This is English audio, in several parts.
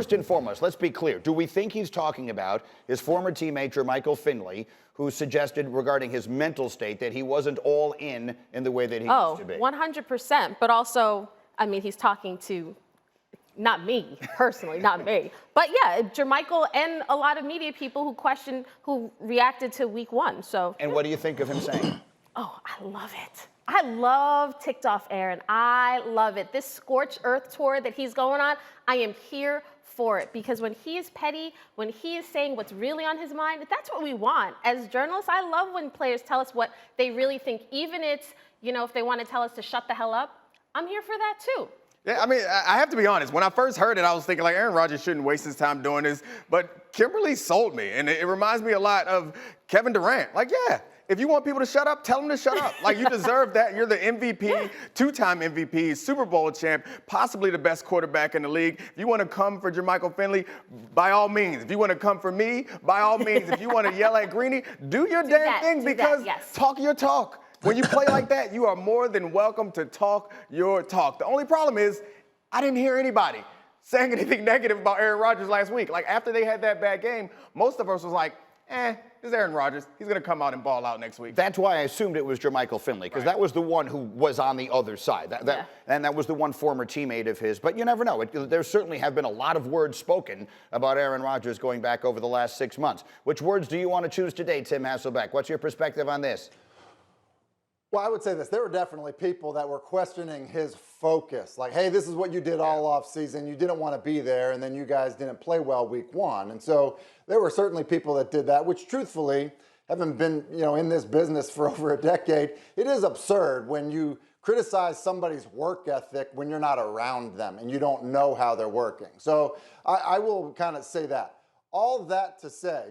first and foremost, let's be clear. Do we think he's talking about his former teammate, Jermichael Finley, who suggested regarding his mental state that he wasn't all in the way that he used to be? 100%. But also, I mean, he's talking to not me, personally, not me. But yeah, Jermichael and a lot of media people who reacted to week 1. So. And what do you think of him saying? Oh, I love it. I love ticked off Aaron. I love it. This scorched earth tour that he's going on, I am here for it, because when he is petty, when he is saying what's really on his mind, that's what we want. As journalists, I love when players tell us what they really think, even if they want to tell us to shut the hell up. I'm here for that too. Yeah, I mean, I have to be honest. When I first heard it, I was thinking, like, Aaron Rodgers shouldn't waste his time doing this. But Kimberley sold me, and it reminds me a lot of Kevin Durant. Like, yeah, if you want people to shut up, tell them to shut up. Like, you deserve that. You're the MVP, two-time MVP, Super Bowl champ, possibly the best quarterback in the league. If you want to come for Jermichael Finley, by all means. If you want to come for me, by all means. If you want to yell at Greeny, do your damn thing, because talk your talk. When you play like that, you are more than welcome to talk your talk. The only problem is I didn't hear anybody saying anything negative about Aaron Rodgers last week. Like, after they had that bad game, most of us was like, this is Aaron Rodgers. He's going to come out and ball out next week. That's why I assumed it was Jermichael Finley, because that was the one who was on the other side. And that was the one former teammate of his. But you never know. There certainly have been a lot of words spoken about Aaron Rodgers going back over the last 6 months. Which words do you want to choose today, Tim Hasselbeck? What's your perspective on this? Well, I would say this. There were definitely people that were questioning his focus. Like, hey, this is what you did all off season. You didn't want to be there, and then you guys didn't play well week 1. And so there were certainly people that did that, which truthfully, having been in this business for over a decade, it is absurd when you criticize somebody's work ethic when you're not around them and you don't know how they're working. So I will kind of say that. All that to say,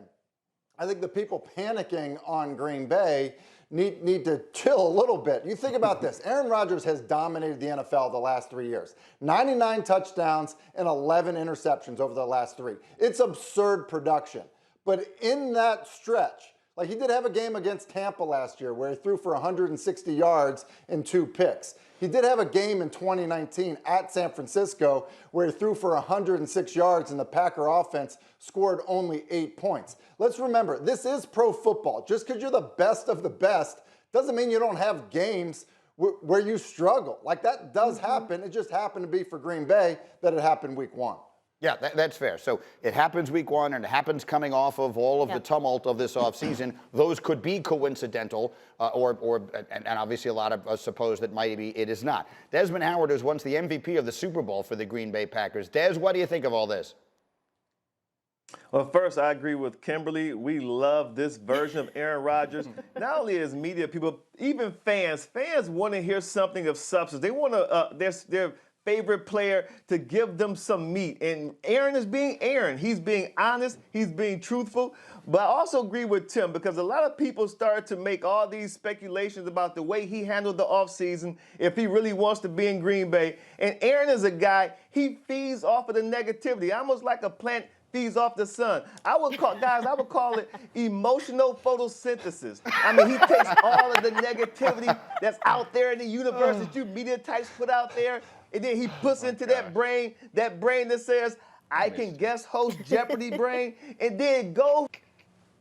I think the people panicking on Green Bay need to chill a little bit. You think about this. Aaron Rodgers has dominated the NFL the last 3 years. 99 touchdowns and 11 interceptions over the last 3. It's absurd production. But in that stretch, like, he did have a game against Tampa last year where he threw for 160 yards and 2 picks. He did have a game in 2019 at San Francisco where he threw for 106 yards and the Packer offense scored only 8 points. Let's remember, this is pro football. Just because you're the best of the best doesn't mean you don't have games where you struggle. Like, that does happen. It just happened to be for Green Bay that it happened week 1. Yeah, that's fair. So it happens week 1, and it happens coming off of all of the tumult of this offseason. Those could be coincidental, and obviously a lot of us suppose that maybe it is not. Desmond Howard is once the MVP of the Super Bowl for the Green Bay Packers. Des, what do you think of all this? Well, first, I agree with Kimberly. We love this version of Aaron Rodgers. Not only as media people, even fans. Fans want to hear something of substance. They want to, their favorite player to give them some meat. And Aaron is being Aaron. He's being honest. He's being truthful. But I also agree with Tim, because a lot of people started to make all these speculations about the way he handled the offseason, if he really wants to be in Green Bay. And Aaron is a guy, he feeds off of the negativity, almost like a plant feeds off the sun. I would call it emotional photosynthesis. I mean, he takes all of the negativity that's out there in the universe that you media types put out there, and then he puts into that brain that says, I can guest host Jeopardy brain, and then go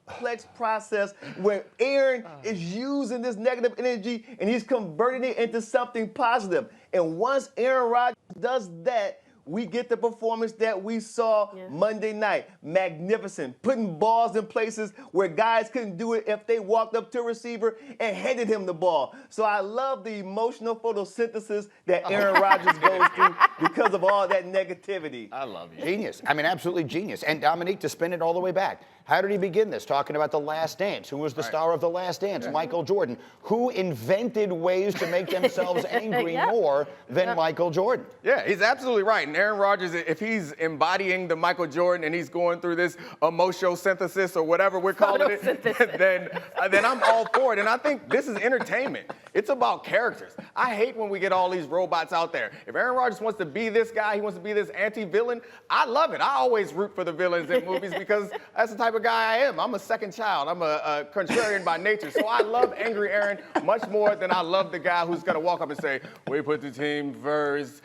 complex process where Aaron is using this negative energy and he's converting it into something positive. And once Aaron Rodgers does that, we get the performance that we saw Monday night. Magnificent. Putting balls in places where guys couldn't do it if they walked up to a receiver and handed him the ball. So I love the emotional photosynthesis that Aaron Rodgers goes through because of all that negativity. I love you. Genius. I mean, absolutely genius. And Domonique, to spin it all the way back, how did he begin this? Talking about The Last Dance. Who was the star of The Last Dance? Michael Jordan. Who invented ways to make themselves angry more than Michael Jordan? Yeah, he's absolutely right. And Aaron Rodgers, if he's embodying the Michael Jordan and he's going through this emotional synthesis or whatever we're calling it, then I'm all for it. And I think this is entertainment. It's about characters. I hate when we get all these robots out there. If Aaron Rodgers wants to be this guy, he wants to be this anti-villain, I love it. I always root for the villains in movies because that's the type of guy I am. I'm a second child. I'm a contrarian by nature. So I love angry Aaron much more than I love the guy who's going to walk up and say, we put the team first.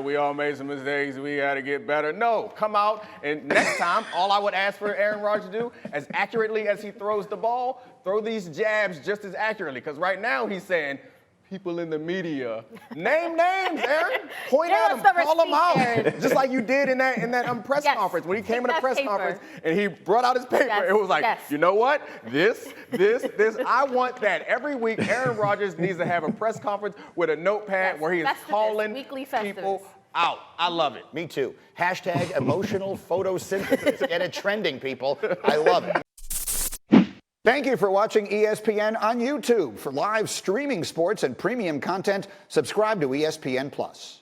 We all made some mistakes. mistakes. We got to get better. No, come out, and next time, all I would ask for Aaron Rodgers to do, as accurately as he throws the ball, throw these jabs just as accurately. Because right now he's saying, people in the media, name names, Aaron. Point at them, call them out. Aaron. Just like you did in that press conference. When he came in the press conference and he brought out his paper, it was like, you know what? This. I want that. Every week, Aaron Rodgers needs to have a press conference with a notepad where he is calling people out. I love it. Me too. Hashtag emotional photosynthesis. Get it trending, people. I love it. Thank you for watching ESPN on YouTube. For live streaming sports and premium content, subscribe to ESPN+.